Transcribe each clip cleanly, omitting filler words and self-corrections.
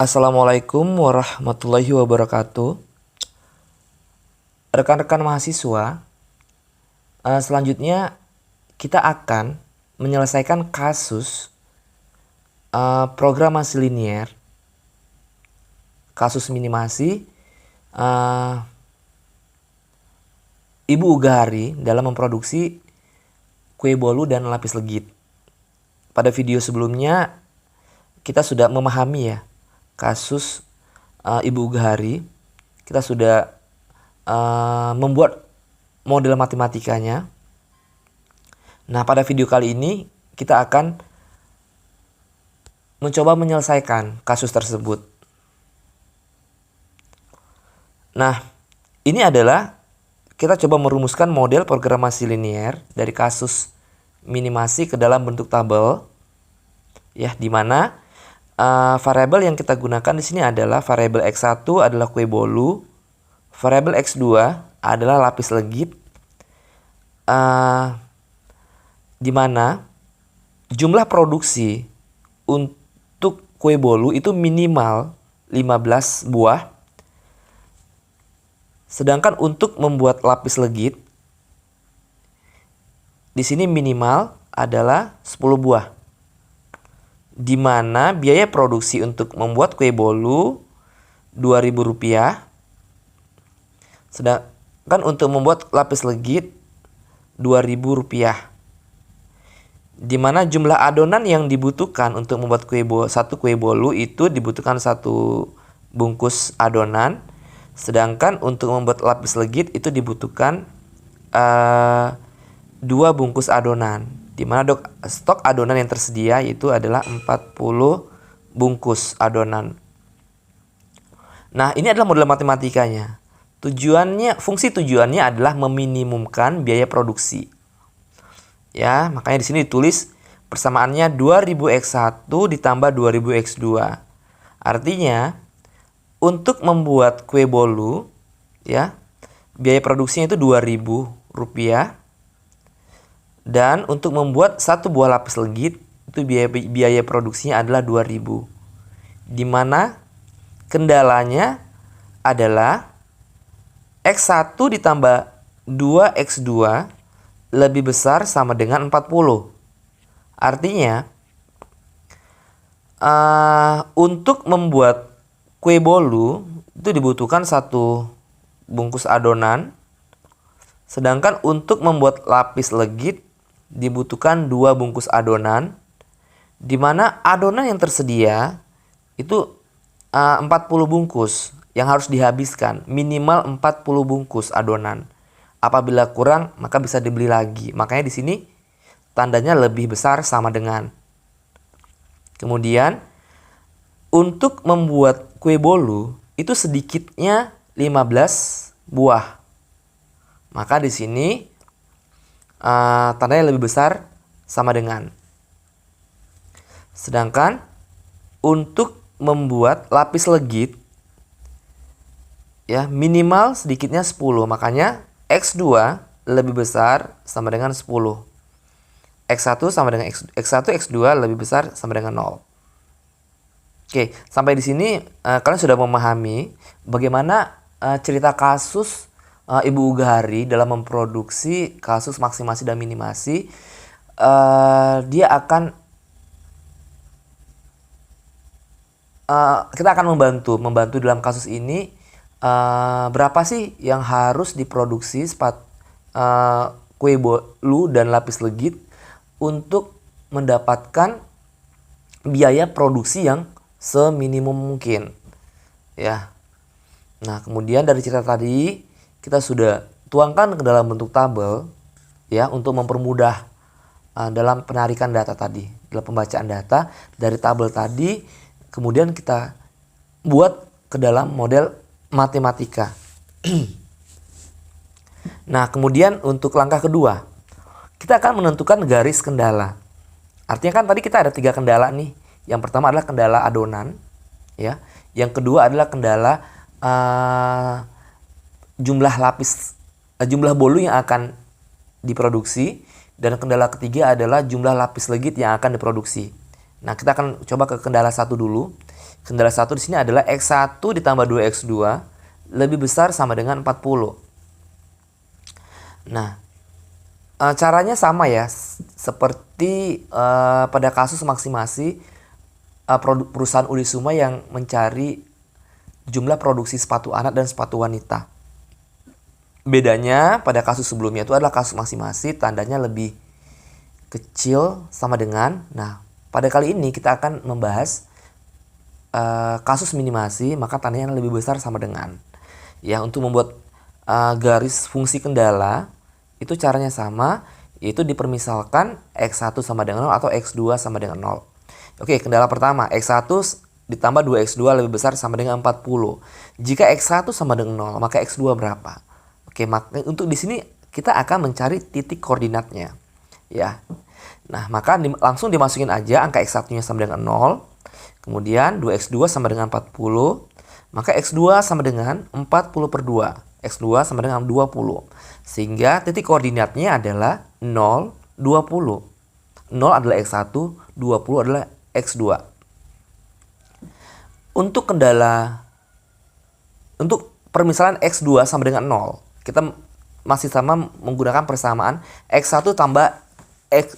Assalamualaikum warahmatullahi wabarakatuh. Rekan-rekan mahasiswa, selanjutnya kita akan menyelesaikan kasus programasi linier, kasus minimasi Ibu Ugahari dalam memproduksi kue bolu dan lapis legit. Pada video sebelumnya kita sudah memahami ya kasus Ibu Ugahari. Kita sudah membuat model matematikanya. Nah, pada video kali ini kita akan mencoba menyelesaikan kasus tersebut. Nah, ini adalah kita coba merumuskan model programasi linier dari kasus minimasi ke dalam bentuk tabel, ya, di mana variabel yang kita gunakan di sini adalah variabel X1 adalah kue bolu, variabel X2 adalah lapis legit, di mana jumlah produksi untuk kue bolu itu minimal 15 buah. Sedangkan untuk membuat lapis legit di sini minimal adalah 10 buah. Di mana biaya produksi untuk membuat kue bolu Rp2.000, sedangkan untuk membuat lapis legit Rp2.000. Di mana jumlah adonan yang dibutuhkan untuk membuat satu kue bolu itu dibutuhkan 1 bungkus adonan, sedangkan untuk membuat lapis legit itu dibutuhkan 2 bungkus adonan. Di mana stok adonan yang tersedia itu adalah 40 bungkus adonan. Nah, ini adalah model matematikanya. Fungsi tujuannya adalah meminimumkan biaya produksi. Ya, makanya di sini ditulis persamaannya 2000 X1 ditambah 2000 X2. Artinya, untuk membuat kue bolu, ya, biaya produksinya itu Rp2.000. Dan untuk membuat 1 buah lapis legit itu biaya produksinya adalah 2.000. Di mana kendalanya adalah X1 ditambah 2X2 lebih besar sama dengan 40. Artinya untuk membuat kue bolu itu dibutuhkan 1 bungkus adonan. Sedangkan untuk membuat lapis legit dibutuhkan 2 bungkus adonan, di mana adonan yang tersedia itu 40 bungkus yang harus dihabiskan, minimal 40 bungkus adonan. Apabila kurang maka bisa dibeli lagi. Makanya di sini tandanya lebih besar sama dengan. Kemudian untuk membuat kue bolu itu sedikitnya 15 buah. Maka di sini tandanya lebih besar sama dengan. Sedangkan untuk membuat lapis legit, ya, minimal sedikitnya 10. Makanya X2 lebih besar sama dengan 10. X1 sama dengan X1, X2 lebih besar sama dengan 0. Oke, sampai di sini kalian sudah memahami bagaimana cerita kasus Ibu Ugahari dalam memproduksi kasus maksimasi dan minimasi. Dia akan kita akan membantu dalam kasus ini berapa sih yang harus diproduksi kue bolu dan lapis legit untuk mendapatkan biaya produksi yang seminimum mungkin, ya. Nah, kemudian dari cerita tadi kita sudah tuangkan ke dalam bentuk tabel, ya, untuk mempermudah dalam penarikan data tadi, dalam pembacaan data dari tabel tadi, kemudian kita buat ke dalam model matematika. Nah, kemudian untuk langkah kedua, kita akan menentukan garis kendala. Artinya kan tadi kita ada 3 kendala nih. Yang pertama adalah kendala adonan, ya. Yang kedua adalah kendala jumlah bolu yang akan diproduksi, dan kendala ketiga adalah jumlah lapis legit yang akan diproduksi. Nah, kita akan coba ke kendala 1 dulu. Kendala 1 di sini adalah X1 ditambah 2X2 lebih besar sama dengan 40. Nah, caranya sama ya, seperti pada kasus maksimasi perusahaan Unisuma yang mencari jumlah produksi sepatu anak dan sepatu wanita. Bedanya pada kasus sebelumnya itu adalah kasus maksimasi tandanya lebih kecil sama dengan. Nah, pada kali ini kita akan membahas kasus minimasi, maka tandanya lebih besar sama dengan. Ya, untuk membuat garis fungsi kendala itu caranya sama, yaitu dipermisalkan X1 sama dengan 0 atau X2 sama dengan 0. Oke, kendala pertama, X1 ditambah 2X2 lebih besar sama dengan 40. Jika X1 sama dengan 0, maka X2 berapa? Oke, untuk di sini kita akan mencari titik koordinatnya. Ya. Nah, maka langsung dimasukin aja angka X1-nya sama dengan 0. Kemudian 2X2 sama dengan 40. Maka X2 sama dengan 40 per 2. X2 sama dengan 20. Sehingga titik koordinatnya adalah 0, 20. 0 adalah X1, 20 adalah X2. Untuk permisalan X2 sama dengan 0, kita masih sama menggunakan persamaan X1 tambah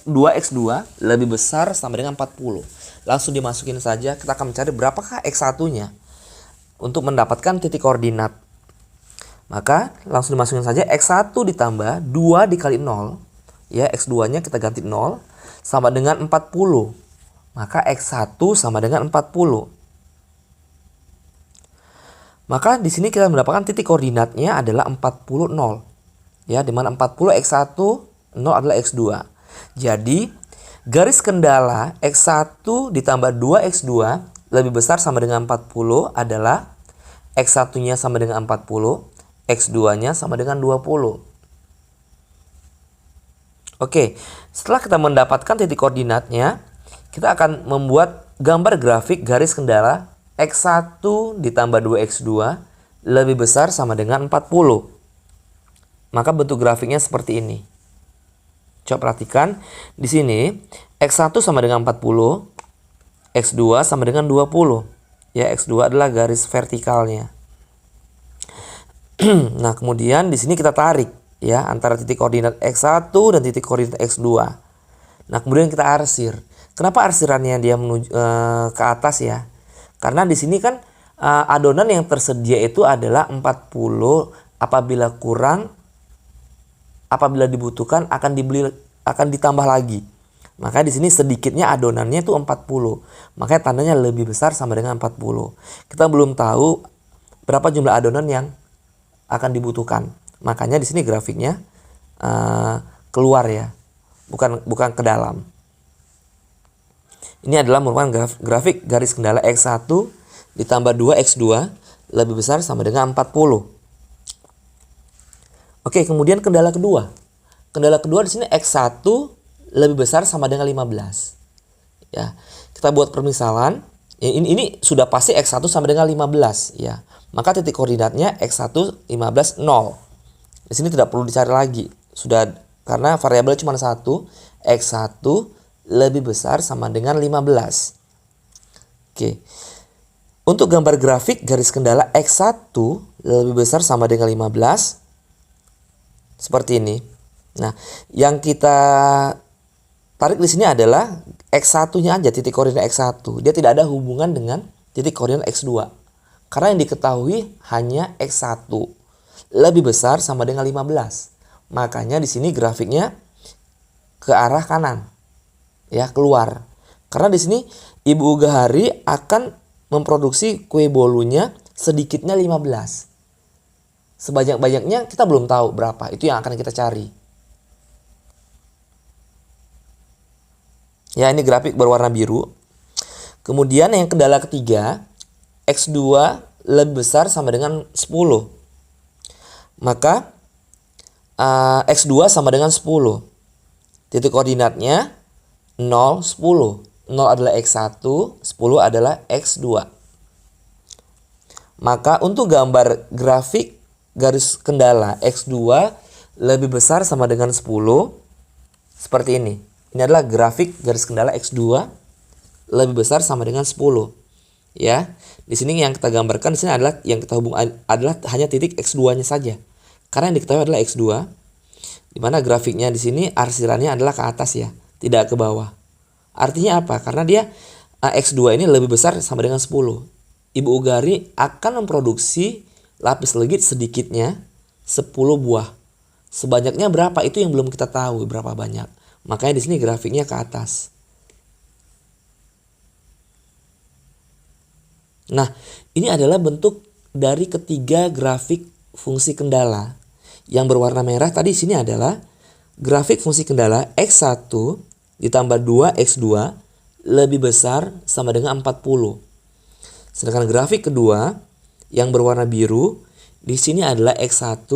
2X2 lebih besar sama dengan 40. Langsung dimasukin saja, kita akan mencari berapakah X1-nya untuk mendapatkan titik koordinat. Maka langsung dimasukin saja X1 ditambah 2 dikali 0. Ya, X2-nya kita ganti 0 sama dengan 40. Maka X1 sama dengan 40. Maka di sini kita mendapatkan titik koordinatnya adalah 40, 0. Ya, di mana 40 X1, 0 adalah X2. Jadi, garis kendala X1 ditambah 2X2 lebih besar sama dengan 40 adalah X1-nya sama dengan 40, X2-nya sama dengan 20. Oke, setelah kita mendapatkan titik koordinatnya, kita akan membuat gambar grafik garis kendala X1 ditambah 2X2 lebih besar sama dengan 40. Maka bentuk grafiknya seperti ini. Coba perhatikan. Di sini X1 sama dengan 40, X2 sama dengan 20. Ya, X2 adalah garis vertikalnya. Nah, kemudian di sini kita tarik ya antara titik koordinat X1 dan titik koordinat X2. Nah, kemudian kita arsir. Kenapa arsirannya dia menuju ke atas ya? Karena di sini kan adonan yang tersedia itu adalah 40, apabila dibutuhkan akan ditambah lagi. Maka di sini sedikitnya adonannya itu 40. Makanya tandanya lebih besar sama dengan 40. Kita belum tahu berapa jumlah adonan yang akan dibutuhkan. Makanya di sini grafiknya keluar ya. Bukan ke dalam. Ini adalah merupakan grafik garis kendala X1 ditambah 2X2 lebih besar sama dengan 40. Oke, kemudian kendala kedua. Kendala kedua di sini X1 lebih besar sama dengan 15. Ya, kita buat permisalan. Ini sudah pasti X1 sama dengan 15 ya. Maka titik koordinatnya X1 15 0. Di sini tidak perlu dicari lagi. Sudah karena variabel cuma satu, X1 lebih besar sama dengan 15. Oke. Untuk gambar grafik garis kendala X1 lebih besar sama dengan 15. Seperti ini. Nah, yang kita tarik di sini adalah X1-nya aja, titik koordinat X1. Dia tidak ada hubungan dengan titik koordinat X2. Karena yang diketahui hanya X1 lebih besar sama dengan 15. Makanya di sini grafiknya ke arah kanan. Ya, keluar. Karena di sini Ibu Ugahari akan memproduksi kue bolunya sedikitnya 15. Sebanyak-banyaknya kita belum tahu berapa. Itu yang akan kita cari. Ya, ini grafik berwarna biru. Kemudian yang kendala ketiga, X2 lebih besar sama dengan 10. Maka X2 sama dengan 10. Titik koordinatnya 0, 10. 0 adalah X1, 10 adalah X2. Maka untuk gambar grafik garis kendala X2 lebih besar sama dengan 10. Seperti ini. Ini adalah grafik garis kendala X2 lebih besar sama dengan 10. Ya. Di sini yang kita gambarkan di sini adalah yang kita hubungkan adalah hanya titik X2-nya saja. Karena yang diketahui adalah X2, di mana grafiknya di sini arsirannya adalah ke atas ya, tidak ke bawah. Artinya apa? Karena dia X2 ini lebih besar sama dengan 10. Ibu Ugari akan memproduksi lapis legit sedikitnya 10 buah. Sebanyaknya berapa itu yang belum kita tahu berapa banyak. Makanya di sini grafiknya ke atas. Nah, ini adalah bentuk dari ketiga grafik fungsi kendala. Yang berwarna merah tadi di sini adalah grafik fungsi kendala X1 ditambah 2X2 lebih besar sama dengan 40. Sedangkan grafik kedua yang berwarna biru di sini adalah X1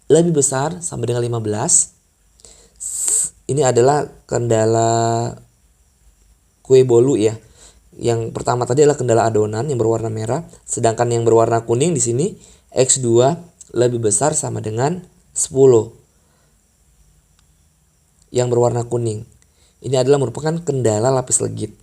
lebih besar sama dengan 15. Ini adalah kendala kue bolu ya. Yang pertama tadi adalah kendala adonan yang berwarna merah, sedangkan yang berwarna kuning di sini X2 lebih besar sama dengan 10. Yang berwarna kuning. Ini adalah merupakan kendala lapis legit.